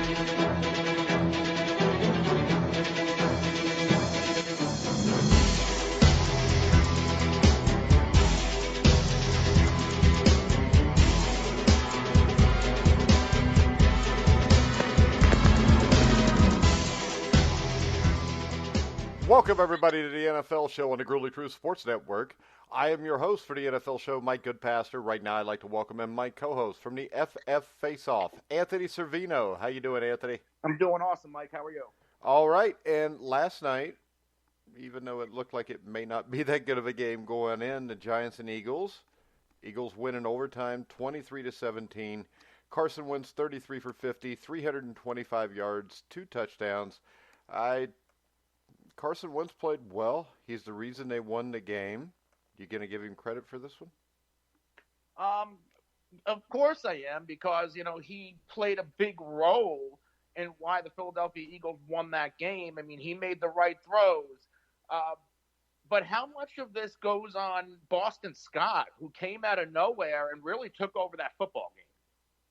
Welcome, everybody, to the NFL show on the Gruely True Sports Network. I am your host for the NFL show, Mike Goodpaster. Right now, I'd like to welcome in my co-host from the FF Face-Off, Anthony Cervino. How you doing, Anthony? I'm doing awesome, Mike. How are you? All right, and last night, even though it looked like it may not be that good of a game going in, the Giants and Eagles win in overtime, 23-17. Carson Wentz 33 for 50, 325 yards, 2 touchdowns. Carson Wentz played well. He's the reason they won the game. You going to give him credit for this one? Of course I am, because, he played a big role in why the Philadelphia Eagles won that game. I mean, he made the right throws. But how much of this goes on Boston Scott, who came out of nowhere and really took over that football game?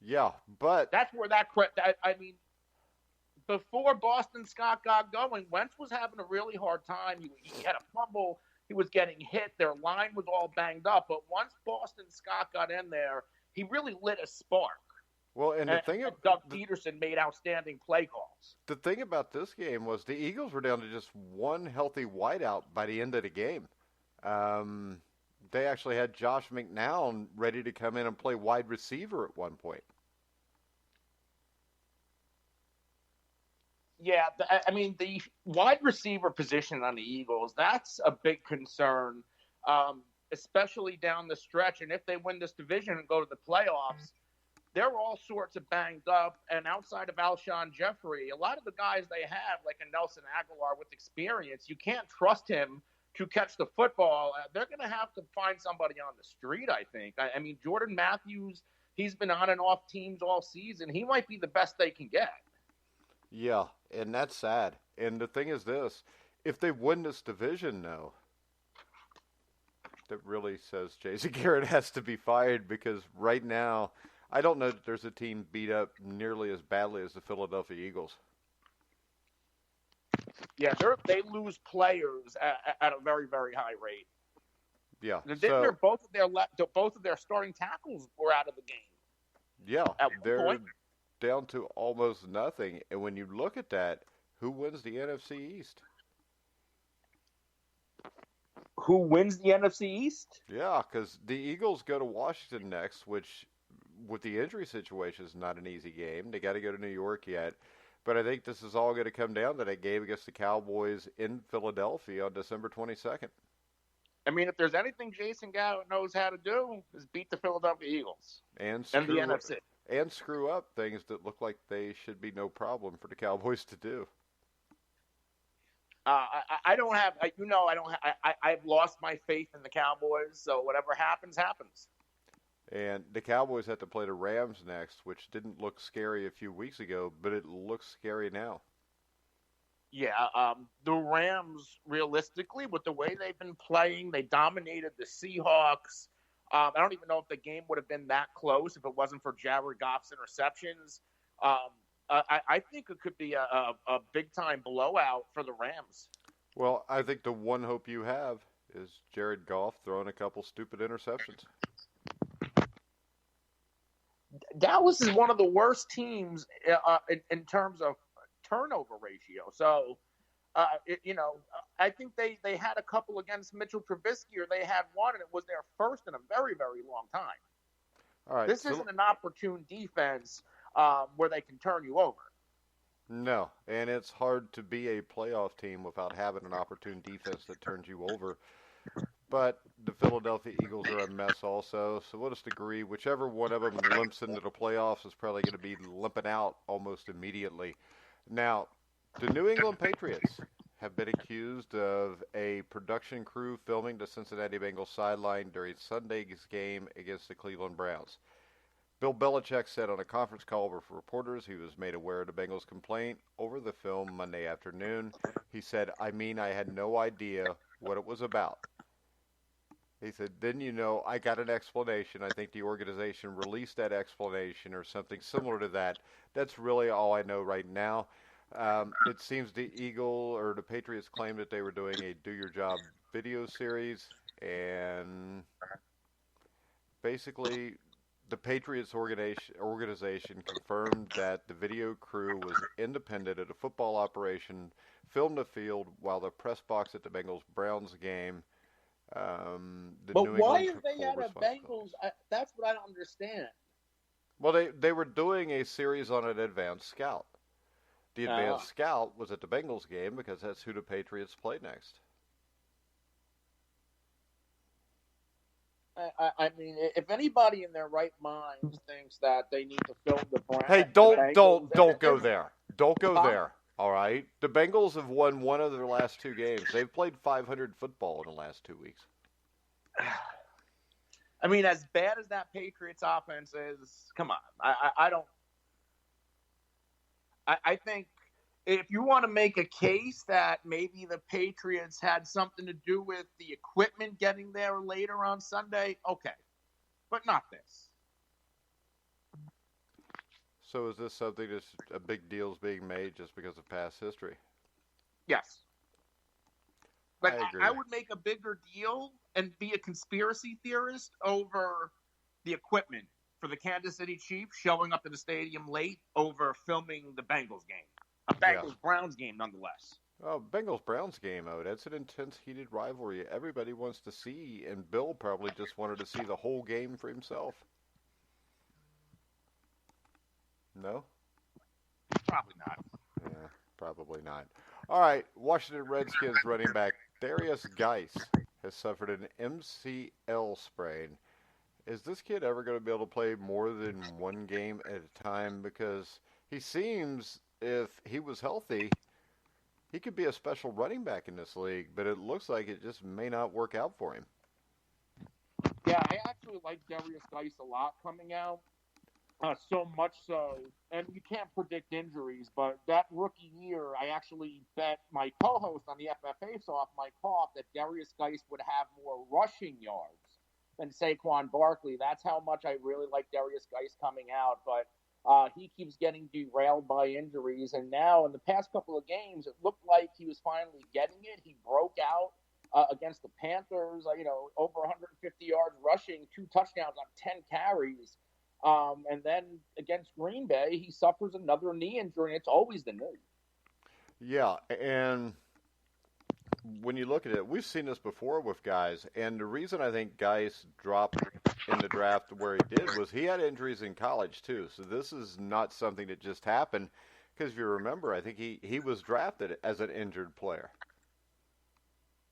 Yeah, but that's where before Boston Scott got going, Wentz was having a really hard time. He had a fumble. He was getting hit. Their line was all banged up. But once Boston Scott got in there, he really lit a spark. Well, and Doug Peterson made outstanding play calls. The thing about this game was the Eagles were down to just one healthy wideout by the end of the game. They actually had Josh McNown ready to come in and play wide receiver at one point. Yeah, the wide receiver position on the Eagles, that's a big concern, especially down the stretch. And if they win this division and go to the playoffs, they're all sorts of banged up. And outside of Alshon Jeffrey, a lot of the guys they have, like a Nelson Aguilar with experience, you can't trust him to catch the football. They're going to have to find somebody on the street, I think. Jordan Matthews, he's been on and off teams all season. He might be the best they can get. Yeah, and that's sad. And the thing is this, if they win this division, though, that really says Jason Garrett has to be fired, because right now, I don't know that there's a team beat up nearly as badly as the Philadelphia Eagles. Yeah, they lose players at a very, very high rate. Yeah, both of their starting tackles were out of the game. Yeah, at one point. Down to almost nothing. And when you look at that, who wins the NFC East? Who wins the NFC East? Yeah, because the Eagles go to Washington next, which with the injury situation is not an easy game. They got to go to New York yet. But I think this is all going to come down to that game against the Cowboys in Philadelphia on December 22nd. If there's anything Jason Garrett knows how to do, is beat the Philadelphia Eagles and the NFC. And screw up things that look like they should be no problem for the Cowboys to do. I've lost my faith in the Cowboys, so whatever happens, happens. And the Cowboys have to play the Rams next, which didn't look scary a few weeks ago, but it looks scary now. Yeah, the Rams, realistically, with the way they've been playing, they dominated the Seahawks. I don't even know if the game would have been that close if it wasn't for Jared Goff's interceptions. I think it could be a big-time blowout for the Rams. Well, I think the one hope you have is Jared Goff throwing a couple stupid interceptions. Dallas is one of the worst teams in terms of turnover ratio. So, I think they had a couple against Mitchell Trubisky, or they had one, and it was their first in a very, very long time. All right, this isn't an opportune defense where they can turn you over. No, and it's hard to be a playoff team without having an opportune defense that turns you over. But the Philadelphia Eagles are a mess also, so we'll just agree whichever one of them limps into the playoffs is probably going to be limping out almost immediately. Now, the New England Patriots have been accused of a production crew filming the Cincinnati Bengals sideline during Sunday's game against the Cleveland Browns. Bill Belichick said on a conference call with reporters he was made aware of the Bengals' complaint over the film Monday afternoon. He said, I had no idea what it was about. He said, then I got an explanation. I think the organization released that explanation or something similar to that. That's really all I know right now. It seems the Patriots claimed that they were doing a Do Your Job video series, and basically the Patriots organization confirmed that the video crew was independent of the football operation, filmed the field while the press box at the Bengals Browns game. The But New why England are took they full at a Bengals? responsibilities. That's what I don't understand. Well, they were doing a series on an advanced scout. The Uh, advanced scout was at the Bengals game because that's who the Patriots play next. I mean, if anybody in their right mind thinks that they need to film Hey, the don't Bengals, don't don't go there. Don't go huh? there. All right. The Bengals have won one of their last two games. They've played 500 football in the last 2 weeks. I mean, as bad as that Patriots offense is, come on. I don't. I think if you want to make a case that maybe the Patriots had something to do with the equipment getting there later on Sunday, okay, but not this. So is this something that's a big deal's being made just because of past history? Yes. I Like I agree. would make a bigger deal and be a conspiracy theorist over the equipment for the Kansas City Chiefs showing up to the stadium late over filming the Bengals game, a Yeah. Bengals Browns game nonetheless. Oh, Bengals Browns game, that's an intense, heated rivalry. Everybody wants to see, and Bill probably just wanted to see the whole game for himself. No? Probably not. Yeah, probably not. All right, Washington Redskins running back Darius Geis has suffered an MCL sprain. Is this kid ever going to be able to play more than one game at a time? Because he seems, if he was healthy, he could be a special running back in this league, but it looks like it just may not work out for him. Yeah, I actually like Darius Geis a lot coming out. So much so, and you can't predict injuries, but that rookie year, I actually bet my co-host on the FF Face-Off, Mike Hoff, that Darius Geis would have more rushing yards than Saquon Barkley. That's how much I really like Darius Geis coming out, but he keeps getting derailed by injuries, and now in the past couple of games, it looked like he was finally getting it. He broke out against the Panthers, over 150 yards rushing, 2 touchdowns on 10 carries. And then against Green Bay, he suffers another knee injury, and it's always the knee. Yeah, and when you look at it, we've seen this before with guys, and the reason I think Geis dropped in the draft where he did was he had injuries in college too. So this is not something that just happened. Because if you remember, I think he was drafted as an injured player.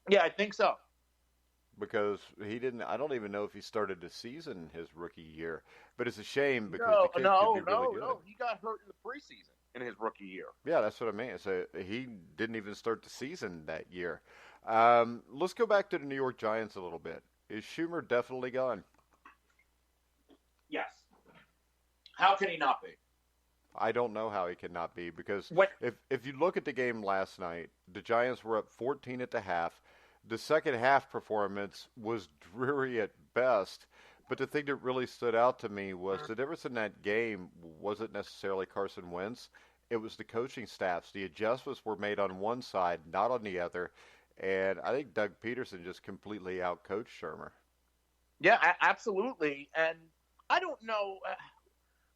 Yeah, I think so. Because he didn't, I don't even know if he started the season his rookie year. But it's a shame because the No, kid could no, be really good. no. He got hurt in the preseason in his rookie year. Yeah, that's what I mean. So he didn't even start the season that year. Let's go back to the New York Giants a little bit. Is Schumer definitely gone? Yes. How can he not be? I don't know how he cannot be because When, if you look at the game last night, the Giants were up 14 at the half. The second half performance was dreary at best, but the thing that really stood out to me was the difference in that game wasn't necessarily Carson Wentz. It was the coaching staffs. The adjustments were made on one side, not on the other, and I think Doug Peterson just completely outcoached Shermer. yeah, absolutely. And I don't know.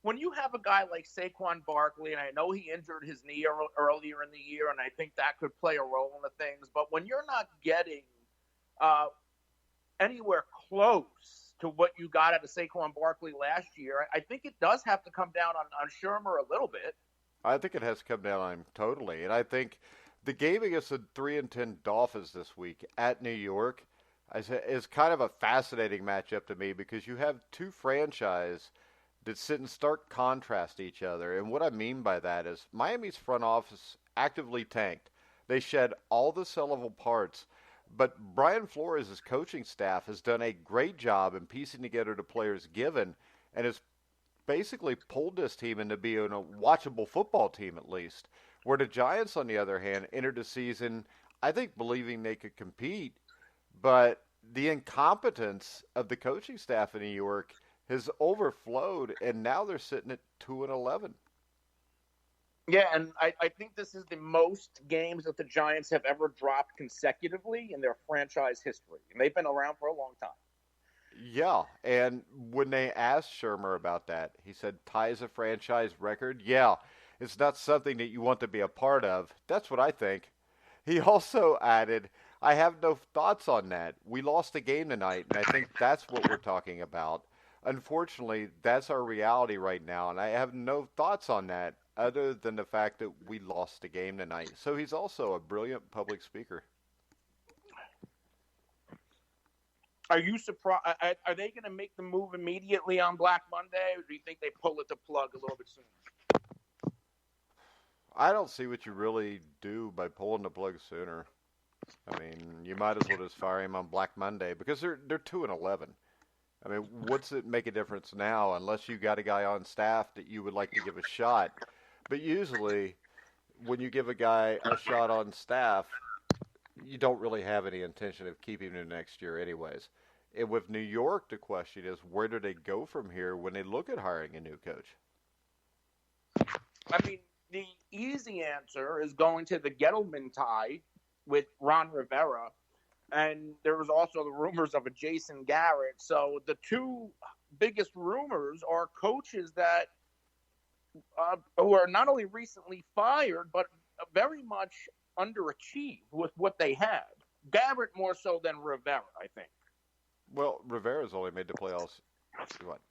When you have a guy like Saquon Barkley, and I know he injured his knee earlier in the year, and I think that could play a role in the things, but when you're not getting uh, anywhere close to what you got out of Saquon Barkley last year, I think it does have to come down on Shermer a little bit. I think it has come down on him totally, and I think the game against the 3-10 Dolphins this week at New York is kind of a fascinating matchup to me because you have two franchises that sit in stark contrast to each other. And what I mean by that is Miami's front office actively tanked. They shed all the sellable parts, but Brian Flores' coaching staff has done a great job in piecing together the players given and has basically pulled this team into being a watchable football team at least. Where the Giants, on the other hand, entered the season, I think, believing they could compete, but the incompetence of the coaching staff in New York has overflowed, and now they're sitting at 2-11. Yeah, and I think this is the most games that the Giants have ever dropped consecutively in their franchise history. And they've been around for a long time. Yeah, and when they asked Shermer about that, he said ties a franchise record. Yeah, it's not something that you want to be a part of. That's what I think. He also added, I have no thoughts on that. We lost the game tonight, and I think that's what we're talking about. Unfortunately, that's our reality right now, and I have no thoughts on that other than the fact that we lost the game tonight. So he's also a brilliant public speaker. Are you surprised? Are they going to make the move immediately on Black Monday, or do you think they pull at the plug a little bit sooner? I don't see what you really do by pulling the plug sooner. I mean, you might as well just fire him on Black Monday because they're 2-11. I mean, what's it make a difference now unless you got a guy on staff that you would like to give a shot? But usually, when you give a guy a shot on staff, you don't really have any intention of keeping him next year, anyways. And with New York, the question is, where do they go from here when they look at hiring a new coach? I mean, the easy answer is going to the Gettleman tie with Ron Rivera. And there was also the rumors of a Jason Garrett. So the two biggest rumors are coaches that who are not only recently fired, but very much underachieved with what they had. Garrett more so than Rivera, I think. Well, Rivera's only made the playoffs,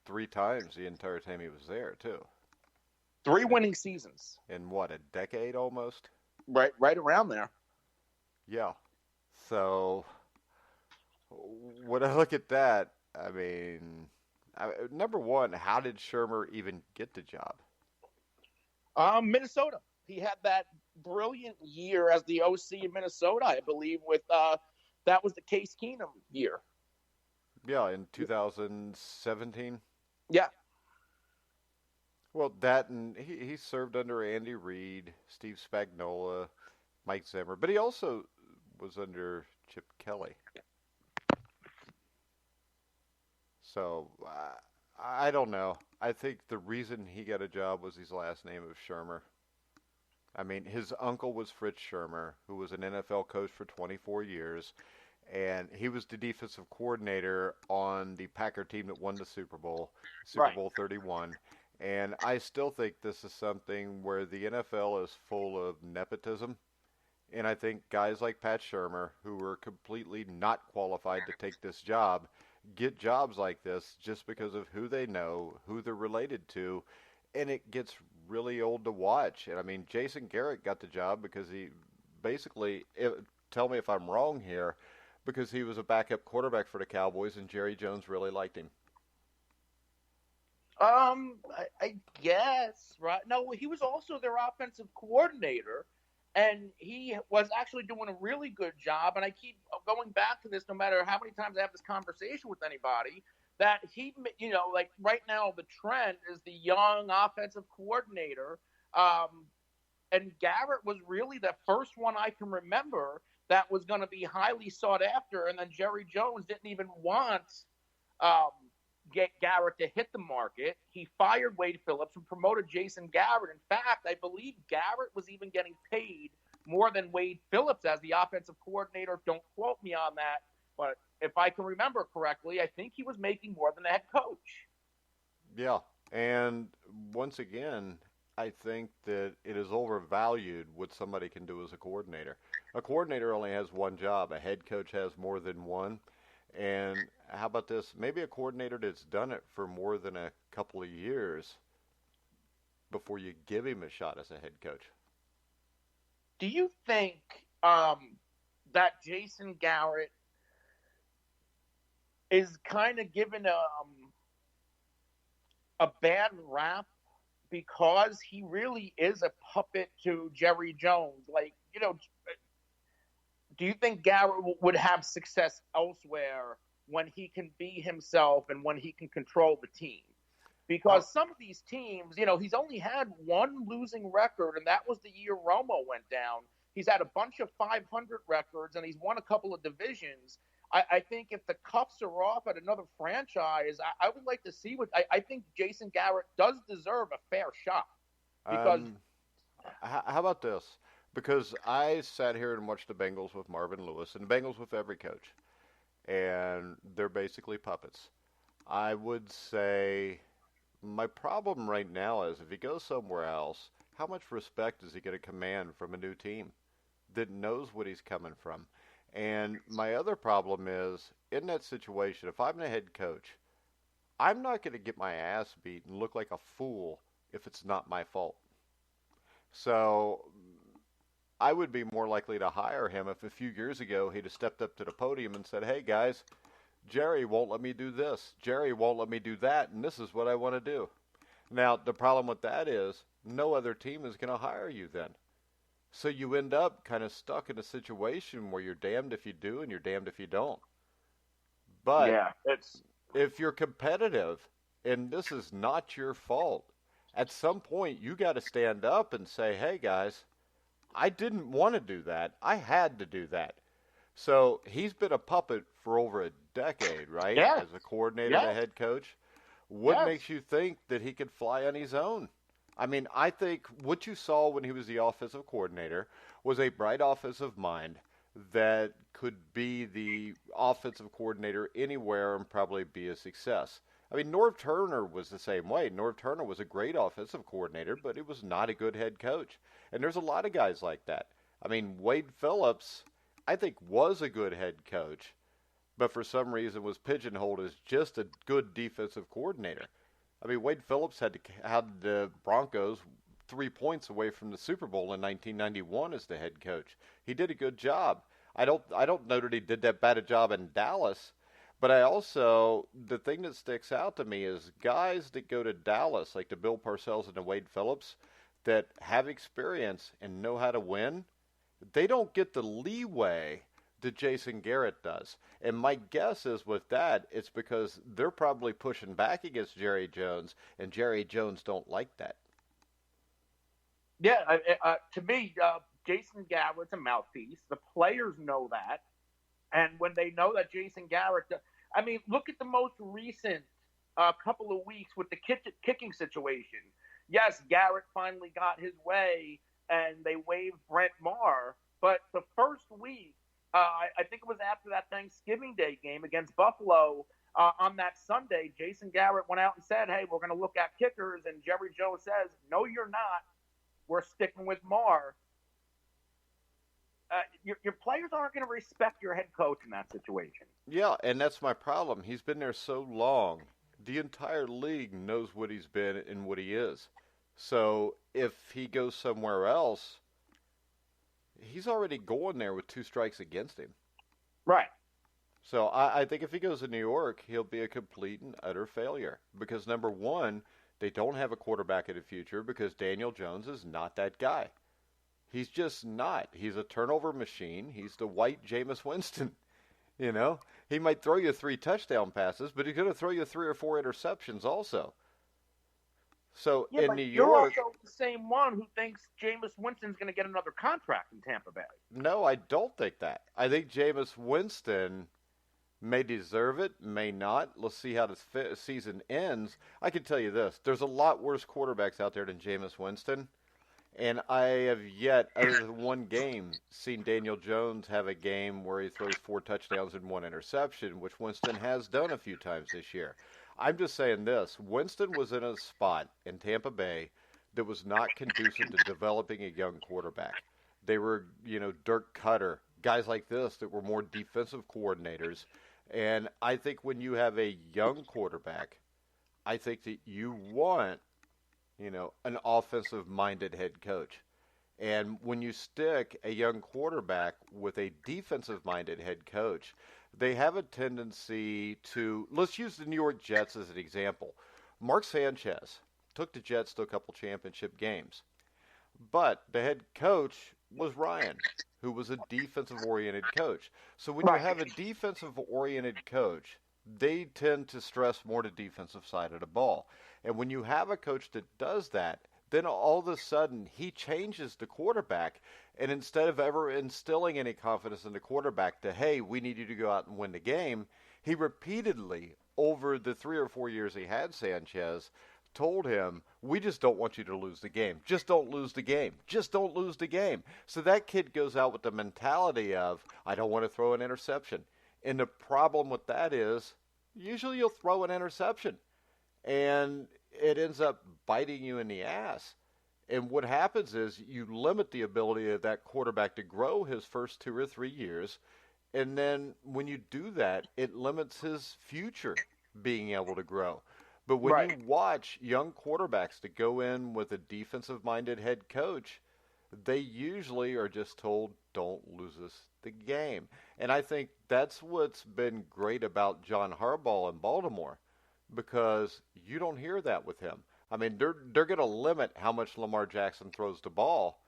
3 times the entire time he was there, too. 3 winning seasons. In what, a decade almost? Right around there. Yeah. So, when I look at that, I mean, number one, how did Shermer even get the job? Minnesota. He had that brilliant year as the OC in Minnesota, I believe, with that was the Case Keenum year. Yeah, in 2017. Yeah. Well, that and he served under Andy Reid, Steve Spagnuolo, Mike Zimmer, but he also was under Chip Kelly. So I don't know. I think the reason he got a job was his last name of Shermer. I mean, his uncle was Fritz Shermer, who was an NFL coach for 24 years, and he was the defensive coordinator on the Packer team that won the Super Bowl, Super Bowl 31. And I still think this is something where the NFL is full of nepotism. And I think guys like Pat Shermer, who were completely not qualified to take this job, get jobs like this just because of who they know, who they're related to, and it gets really old to watch. And I mean, Jason Garrett got the job because he basically, tell me if I'm wrong here, because he was a backup quarterback for the Cowboys and Jerry Jones really liked him. I guess, right? No, he was also their offensive coordinator, and he was actually doing a really good job. And I keep going back to this no matter how many times I have this conversation with anybody, that he, like right now the trend is the young offensive coordinator. And Garrett was really the first one I can remember that was going to be highly sought after. And then Jerry Jones didn't even want Garrett to hit the market. He fired Wade Phillips and promoted Jason Garrett. In fact, I believe Garrett was even getting paid more than Wade Phillips as the offensive coordinator. Don't quote me on that, but if I can remember correctly, I think he was making more than the head coach. Yeah, and once again, I think that it is overvalued what somebody can do as a coordinator. A coordinator only has one job. A head coach has more than one. And how about this? Maybe a coordinator that's done it for more than a couple of years before you give him a shot as a head coach. Do you think that Jason Garrett is kind of given a bad rap because he really is a puppet to Jerry Jones? Like, do you think Garrett would have success elsewhere when he can be himself and when he can control the team? Because some of these teams, he's only had one losing record, and that was the year Romo went down. He's had a bunch of 500 records, and he's won a couple of divisions. I think if the cuffs are off at another franchise, I would like to see what I think Jason Garrett does deserve a fair shot because Um, how about this? Because I sat here and watched the Bengals with Marvin Lewis and the Bengals with every coach, and they're basically puppets. I would say my problem right now is if he goes somewhere else, how much respect is he going to command from a new team that knows what he's coming from? And my other problem is in that situation, if I'm the head coach, I'm not going to get my ass beat and look like a fool if it's not my fault. So I would be more likely to hire him if a few years ago he'd have stepped up to the podium and said, "Hey guys, Jerry won't let me do this. Jerry won't let me do that, and this is what I want to do." Now, the problem with that is no other team is going to hire you then. So you end up kind of stuck in a situation where you're damned if you do and you're damned if you don't. But yeah, it's if you're competitive and this is not your fault, at some point you got to stand up and say, "Hey guys, I didn't want to do that. I had to do that." So he's been a puppet for over a decade, right? yes, As a coordinator and a yes, head coach. What yes. makes you think that he could fly on his own? I mean, I think what you saw when he was the offensive coordinator was a bright offensive mind that could be the offensive coordinator anywhere and probably be a success. I mean, Norv Turner was the same way. Norv Turner was a great offensive coordinator, but he was not a good head coach. And there's a lot of guys like that. I mean, Wade Phillips, I think, was a good head coach, but for some reason was pigeonholed as just a good defensive coordinator. I mean, Wade Phillips had the Broncos 3 points away from the Super Bowl in 1991 as the head coach. He did a good job. I don't know that he did that bad a job in Dallas, but I also the thing that sticks out to me is guys that go to Dallas like the Bill Parcells and the Wade Phillips that have experience and know how to win. They don't get the leeway that Jason Garrett does. And my guess is with that, it's because they're probably pushing back against Jerry Jones, and Jerry Jones don't like that. Yeah, to me, Jason Garrett's a mouthpiece. The players know that, and when they know that Jason Garrett, I mean, look at the most recent couple of weeks with the kicking situation. Yes, Garrett finally got his way, and they waived Brent Maher. But the first week, I think it was after that Thanksgiving Day game against Buffalo. On that Sunday, Jason Garrett went out and said, "Hey, we're going to look at kickers," and Jerry Jones says, "No, you're not. We're sticking with Maher." Your players aren't going to respect your head coach in that situation. Yeah, and that's my problem. He's been there so long. The entire league knows what he's been and what he is. So if he goes somewhere else, he's already going there with two strikes against him. Right. So I think if he goes to New York, he'll be a complete and utter failure. Because number one, they don't have a quarterback of the future because Daniel Jones is not that guy. He's just not. He's a turnover machine. He's the white Jameis Winston. You know, he might throw you 3 touchdown passes, but he's going to throw you 3 or 4 interceptions also. So Yeah, in but New you're York, also the same one who thinks Jameis Winston's going to get another contract in Tampa Bay. no, I don't think that. I think Jameis Winston may deserve it, may not. Let's see how this season ends. I can tell you this: there's a lot worse quarterbacks out there than Jameis Winston. And I have yet, other than one game, seen Daniel Jones have a game where he throws 4 touchdowns and 1 interception, which Winston has done a few times this year. I'm just saying this. Winston was in a spot in Tampa Bay that was not conducive to developing a young quarterback. They were, Dirk Cutter, guys like this that were more defensive coordinators. And I think when you have a young quarterback, I think that you want an offensive minded head coach. And when you stick a young quarterback with a defensive minded head coach, they have a tendency to, let's use the New York Jets as an example. Mark Sanchez took the Jets to a couple championship games, but the head coach was Ryan, who was a defensive oriented coach. So when you Right. have a defensive oriented coach, they tend to stress more the defensive side of the ball. And when you have a coach that does that, then all of a sudden he changes the quarterback. And instead of ever instilling any confidence in the quarterback to, hey, we need you to go out and win the game, he repeatedly, over the 3 or 4 years he had Sanchez, told him, we just don't want you to lose the game. Just don't lose the game. Just don't lose the game. So that kid goes out with the mentality of, I don't want to throw an interception. And the problem with that is, usually you'll throw an interception. And it ends up biting you in the ass. And what happens is you limit the ability of that quarterback to grow his first 2 or 3 years. And then when you do that, it limits his future being able to grow. But when you watch young quarterbacks that go in with a defensive-minded head coach, they usually are just told, don't lose us the game. And I think that's what's been great about John Harbaugh in Baltimore, because you don't hear that with him. I mean, they're going to limit how much Lamar Jackson throws the ball,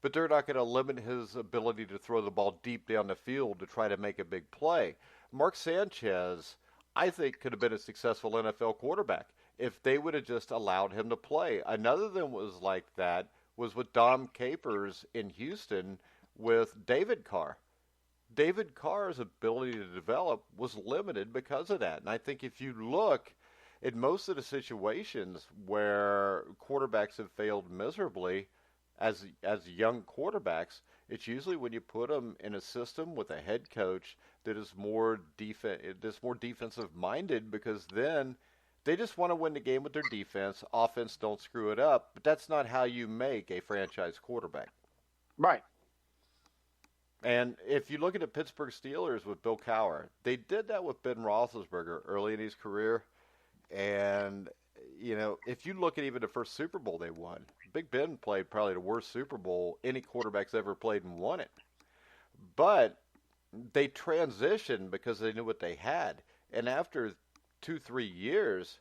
but they're not going to limit his ability to throw the ball deep down the field to try to make a big play. Mark Sanchez, I think, could have been a successful NFL quarterback if they would have just allowed him to play. Another that was like that was with Dom Capers in Houston with David Carr. David Carr's ability to develop was limited because of that. And I think if you look in most of the situations where quarterbacks have failed miserably as young quarterbacks, it's usually when you put them in a system with a head coach that is more defensive minded, because then they just want to win the game with their defense. Offense, don't screw it up. But that's not how you make a franchise quarterback. Right. And if you look at the Pittsburgh Steelers with Bill Cowher, they did that with Ben Roethlisberger early in his career. And, you know, if you look at even the first Super Bowl they won, Big Ben played probably the worst Super Bowl any quarterback's ever played and won it. But they transitioned because they knew what they had. And after 2-3 years,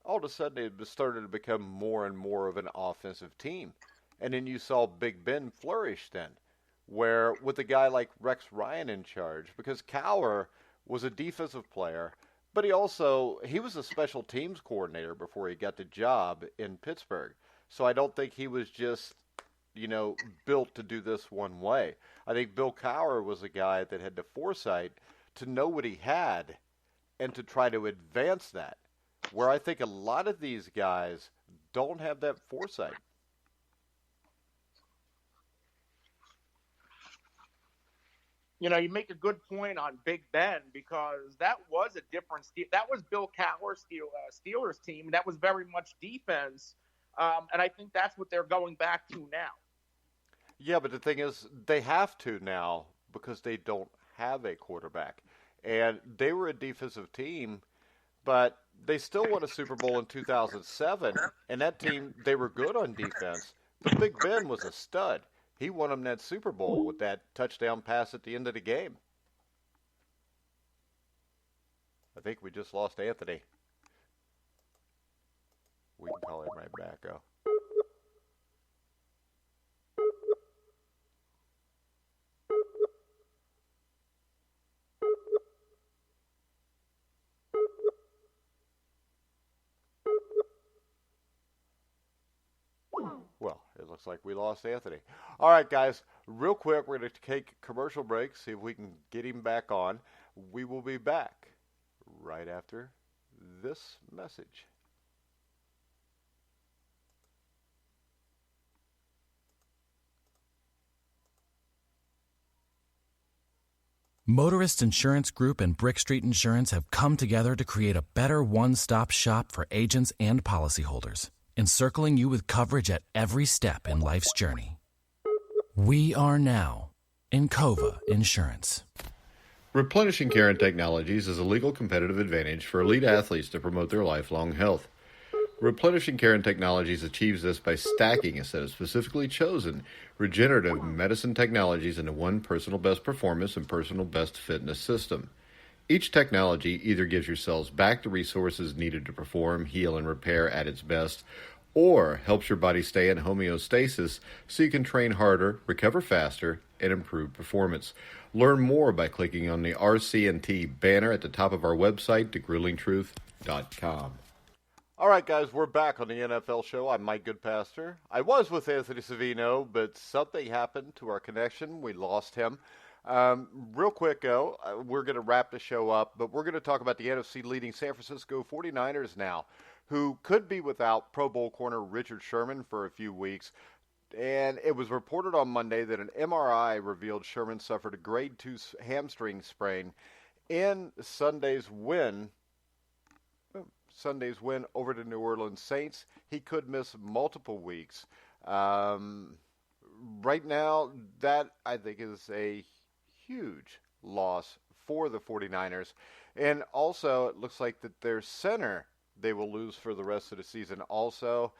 all of a sudden they started to become more and more of an offensive team. And then you saw Big Ben flourish then, where with a guy like Rex Ryan in charge, because Cowher was a defensive player, but he was a special teams coordinator before he got the job in Pittsburgh. So I don't think he was just, built to do this one way. I think Bill Cowher was a guy that had the foresight to know what he had and to try to advance that, where I think a lot of these guys don't have that foresight. You make a good point on Big Ben, because that was a different – that was Bill Cowher's Steelers team. That was very much defense, and I think that's what they're going back to now. Yeah, but the thing is, they have to now because they don't have a quarterback. And they were a defensive team, but they still won a Super Bowl in 2007, and that team, they were good on defense. But Big Ben was a stud. He won them that Super Bowl with that touchdown pass at the end of the game. I think we just lost Anthony. We can call him right back, though. Well, it looks like we lost Anthony. All right, guys, real quick, we're going to take a commercial break, see if we can get him back on. We will be back right after this message. Motorist Insurance Group and Brick Street Insurance have come together to create a better one-stop shop for agents and policyholders, encircling you with coverage at every step in life's journey. We are now Encova Insurance. Replenishing Care and Technologies is a legal competitive advantage for elite athletes to promote their lifelong health. Replenishing Care and Technologies achieves this by stacking a set of specifically chosen regenerative medicine technologies into one personal best performance and personal best fitness system. Each technology either gives your cells back the resources needed to perform, heal, and repair at its best, or helps your body stay in homeostasis so you can train harder, recover faster, and improve performance. Learn more by clicking on the RCNT banner at the top of our website, thegruelingtruth.com. All right, guys, we're back on the NFL show. I'm Mike Goodpaster. I was with Anthony Cervino, but something happened to our connection. We lost him. Real quick, though, we're going to wrap the show up, but we're going to talk about the NFC leading San Francisco 49ers now, who could be without Pro Bowl corner Richard Sherman for a few weeks. And it was reported on Monday that an MRI revealed Sherman suffered a grade 2 hamstring sprain in Sunday's win over the New Orleans Saints. He could miss multiple weeks. Right now, that I think is a huge loss for the 49ers. And also, it looks like that their center they will lose for the rest of the season also.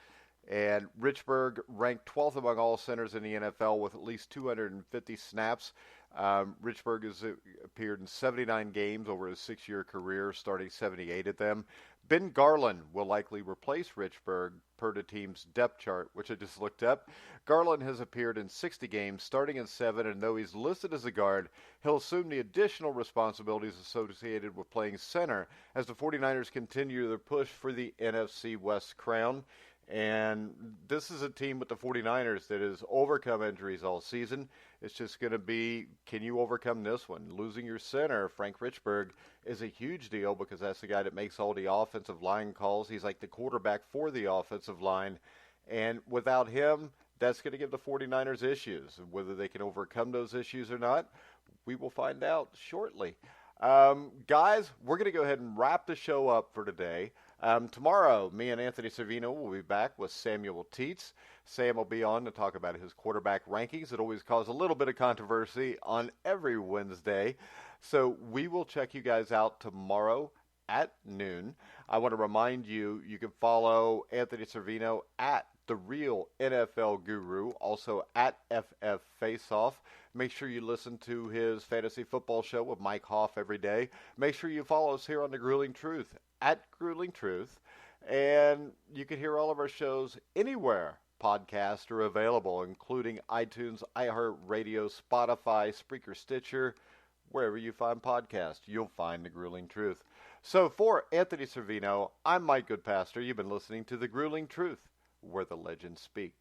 And Richburg ranked 12th among all centers in the NFL with at least 250 snaps. Richburg has appeared in 79 games over his 6-year career, starting 78 of them. Ben Garland will likely replace Richburg per the team's depth chart, which I just looked up. Garland has appeared in 60 games, starting in 7, and though he's listed as a guard, he'll assume the additional responsibilities associated with playing center as the 49ers continue their push for the NFC West crown. And this is a team with the 49ers that has overcome injuries all season. It's just going to be, can you overcome this one? Losing your center, Frank Richburg, is a huge deal because that's the guy that makes all the offensive line calls. He's like the quarterback for the offensive line. And without him, that's going to give the 49ers issues. Whether they can overcome those issues or not, we will find out shortly. Guys, we're going to go ahead and wrap the show up for today. Tomorrow, me and Anthony Cervino will be back with Samuel Teets. Sam will be on to talk about his quarterback rankings. It always causes a little bit of controversy on every Wednesday. So we will check you guys out tomorrow at noon. I want to remind you, you can follow Anthony Cervino at The Real NFL Guru, also at FF Faceoff. Make sure you listen to his fantasy football show with Mike Hoff every day. Make sure you follow us here on The Grueling Truth at Grueling Truth. And you can hear all of our shows anywhere podcasts are available, including iTunes, iHeartRadio, Spotify, Spreaker, Stitcher. Wherever you find podcasts, you'll find The Grueling Truth. So for Anthony Cervino, I'm Mike Goodpaster. You've been listening to The Grueling Truth, where the legends speak.